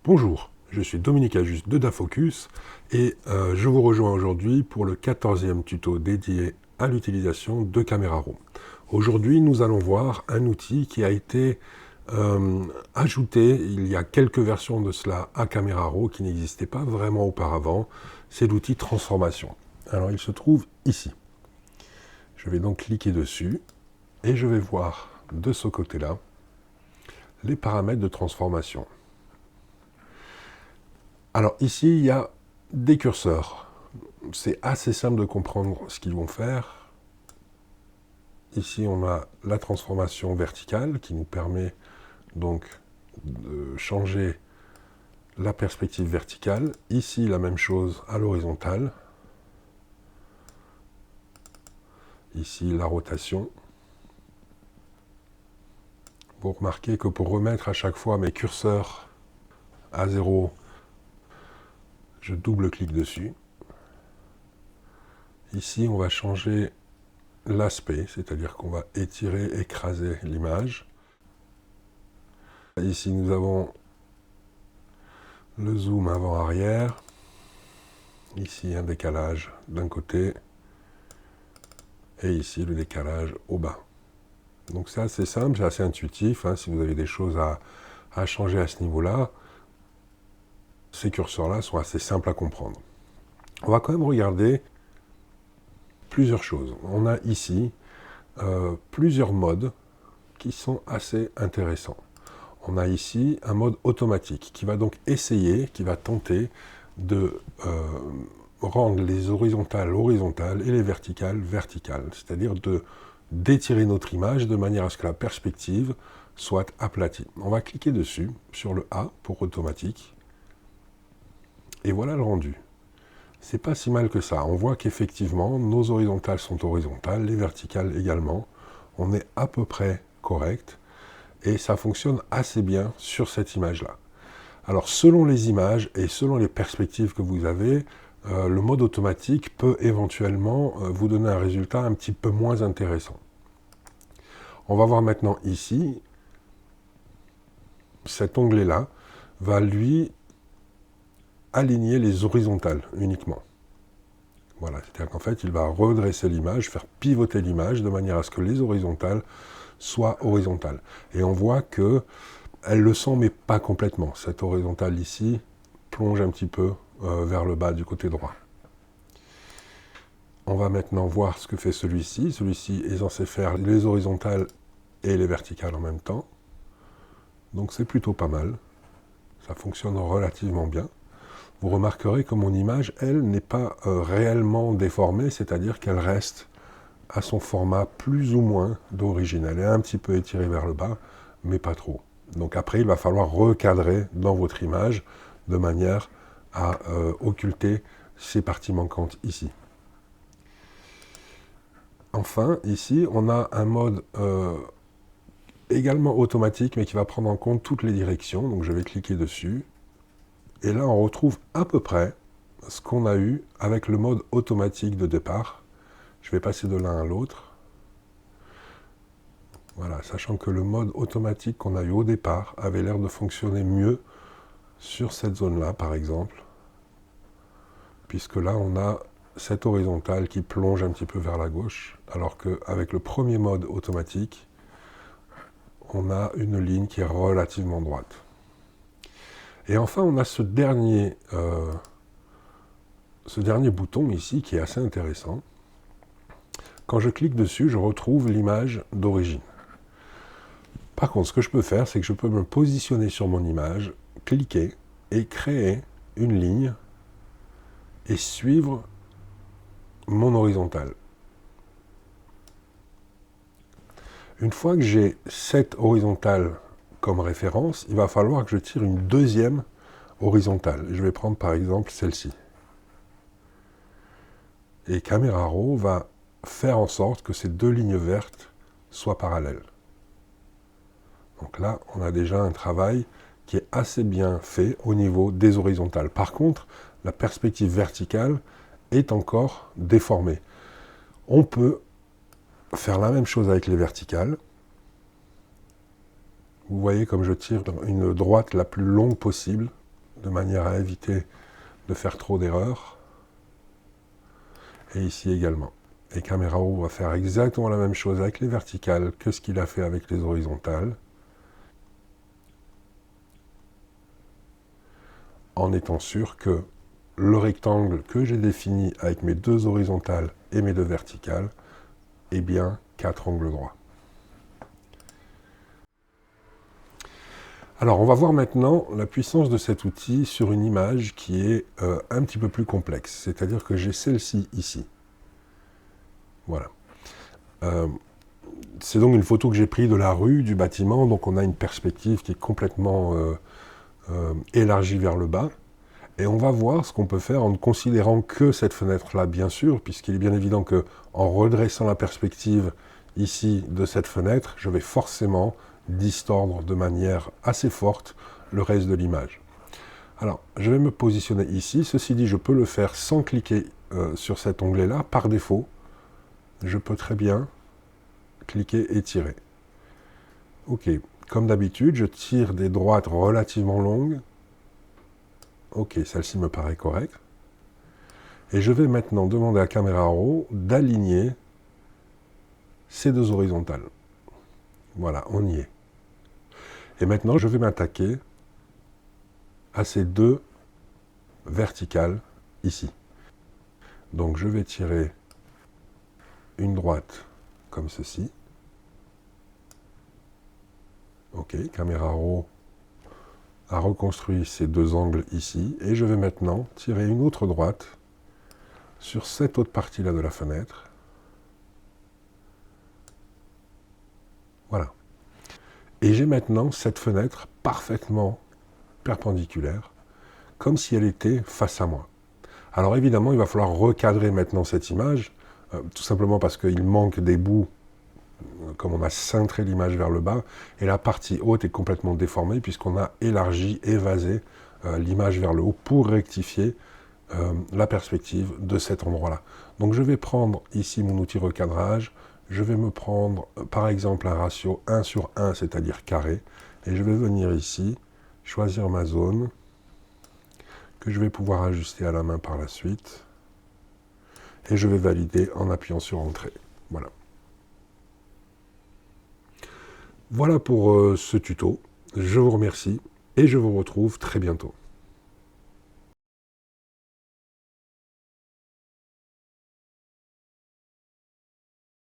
Bonjour, je suis Dominique Ajus de Dafocus et je vous rejoins aujourd'hui pour le 14e tuto dédié à l'utilisation de Camera Raw. Aujourd'hui, nous allons voir un outil qui a été ajouté il y a quelques versions de cela à Camera Raw qui n'existait pas vraiment auparavant. C'est l'outil transformation. Alors, il se trouve ici. Je vais donc cliquer dessus et je vais voir de ce côté-là les paramètres de transformation. Alors ici, il y a des curseurs. C'est assez simple de comprendre ce qu'ils vont faire. Ici, on a la transformation verticale qui nous permet donc de changer la perspective verticale. Ici, la même chose à l'horizontale. Ici, la rotation. Vous remarquez que pour remettre à chaque fois mes curseurs à 0, je double-clique dessus. Ici, on va changer l'aspect, c'est-à-dire qu'on va étirer, écraser l'image. Ici, nous avons le zoom avant-arrière. Ici, un décalage d'un côté. Et ici, le décalage au bas. Donc c'est assez simple, c'est assez intuitif. Si vous avez des choses à changer à ce niveau-là, ces curseurs-là sont assez simples à comprendre. On va quand même regarder plusieurs choses. On a ici plusieurs modes qui sont assez intéressants. On a ici un mode automatique qui va donc essayer, qui va tenter de rendre les horizontales horizontales et les verticales verticales, c'est-à-dire d'étirer notre image de manière à ce que la perspective soit aplatie. On va cliquer dessus, sur le A pour automatique, et voilà le rendu. C'est pas si mal que ça. On voit qu'effectivement, nos horizontales sont horizontales, les verticales également. On est à peu près correct, et ça fonctionne assez bien sur cette image-là. Alors, selon les images et selon les perspectives que vous avez, le mode automatique peut éventuellement vous donner un résultat un petit peu moins intéressant. On va voir maintenant ici, cet onglet-là va lui aligner les horizontales uniquement. Voilà, c'est-à-dire qu'en fait, il va redresser l'image, faire pivoter l'image de manière à ce que les horizontales soient horizontales. Et on voit que elle le sent, mais pas complètement. Cette horizontale ici plonge un petit peu vers le bas du côté droit. On va maintenant voir ce que fait celui-ci. Celui-ci est censé faire les horizontales et les verticales en même temps. Donc c'est plutôt pas mal. Ça fonctionne relativement bien. Vous remarquerez que mon image, elle, n'est pas réellement déformée, c'est-à-dire qu'elle reste à son format plus ou moins d'origine. Elle est un petit peu étirée vers le bas, mais pas trop. Donc après, il va falloir recadrer dans votre image de manière à occulter ces parties manquantes ici. Enfin, ici, on a un mode également automatique, mais qui va prendre en compte toutes les directions. Donc je vais cliquer dessus. Et là, on retrouve à peu près ce qu'on a eu avec le mode automatique de départ. Je vais passer de l'un à l'autre. Voilà, sachant que le mode automatique qu'on a eu au départ avait l'air de fonctionner mieux sur cette zone-là, par exemple. Puisque là, on a cette horizontale qui plonge un petit peu vers la gauche, alors qu'avec le premier mode automatique, on a une ligne qui est relativement droite. Et enfin, on a ce dernier bouton ici qui est assez intéressant. Quand je clique dessus, je retrouve l'image d'origine. Par contre, ce que je peux faire, c'est que je peux me positionner sur mon image, cliquer et créer une ligne et suivre mon horizontale. Une fois que j'ai cette horizontale comme référence, il va falloir que je tire une deuxième horizontale. Je vais prendre par exemple celle-ci. Et Camera Raw va faire en sorte que ces deux lignes vertes soient parallèles. Donc là, on a déjà un travail qui est assez bien fait au niveau des horizontales. Par contre, la perspective verticale est encore déformée. On peut faire la même chose avec les verticales. Vous voyez comme je tire une droite la plus longue possible de manière à éviter de faire trop d'erreurs. Et ici également. Et Camera Raw va faire exactement la même chose avec les verticales que ce qu'il a fait avec les horizontales, en étant sûr que le rectangle que j'ai défini avec mes 2 horizontales et mes 2 verticales est bien 4 angles droits. Alors, on va voir maintenant la puissance de cet outil sur une image qui est un petit peu plus complexe. C'est-à-dire que j'ai celle-ci ici. Voilà. C'est donc une photo que j'ai prise de la rue, du bâtiment, donc on a une perspective qui est complètement élargie vers le bas. Et on va voir ce qu'on peut faire en ne considérant que cette fenêtre-là, bien sûr, puisqu'il est bien évident que en redressant la perspective ici de cette fenêtre, je vais forcément distordre de manière assez forte le reste de l'image. Alors, je vais me positionner ici. Ceci dit, je peux le faire sans cliquer sur cet onglet-là. Par défaut, je peux très bien cliquer et tirer. Ok, comme d'habitude, je tire des droites relativement longues. Ok, celle-ci me paraît correcte. Et je vais maintenant demander à Camera Raw d'aligner ces 2 horizontales. Voilà, on y est. Et maintenant, je vais m'attaquer à ces 2 verticales ici. Donc, je vais tirer une droite comme ceci. Ok, Camera Raw a reconstruit ces 2 angles ici. Et je vais maintenant tirer une autre droite sur cette autre partie-là de la fenêtre. Voilà. Et j'ai maintenant cette fenêtre parfaitement perpendiculaire, comme si elle était face à moi. Alors évidemment, il va falloir recadrer maintenant cette image, tout simplement parce qu'il manque des bouts, comme on a cintré l'image vers le bas, et la partie haute est complètement déformée, puisqu'on a élargi, évasé l'image vers le haut pour rectifier la perspective de cet endroit-là. Donc je vais prendre ici mon outil recadrage, je vais me prendre par exemple un ratio 1/1, c'est-à-dire carré, et je vais venir ici, choisir ma zone, que je vais pouvoir ajuster à la main par la suite, et je vais valider en appuyant sur Entrée. Voilà. Voilà pour ce tuto, je vous remercie, et je vous retrouve très bientôt.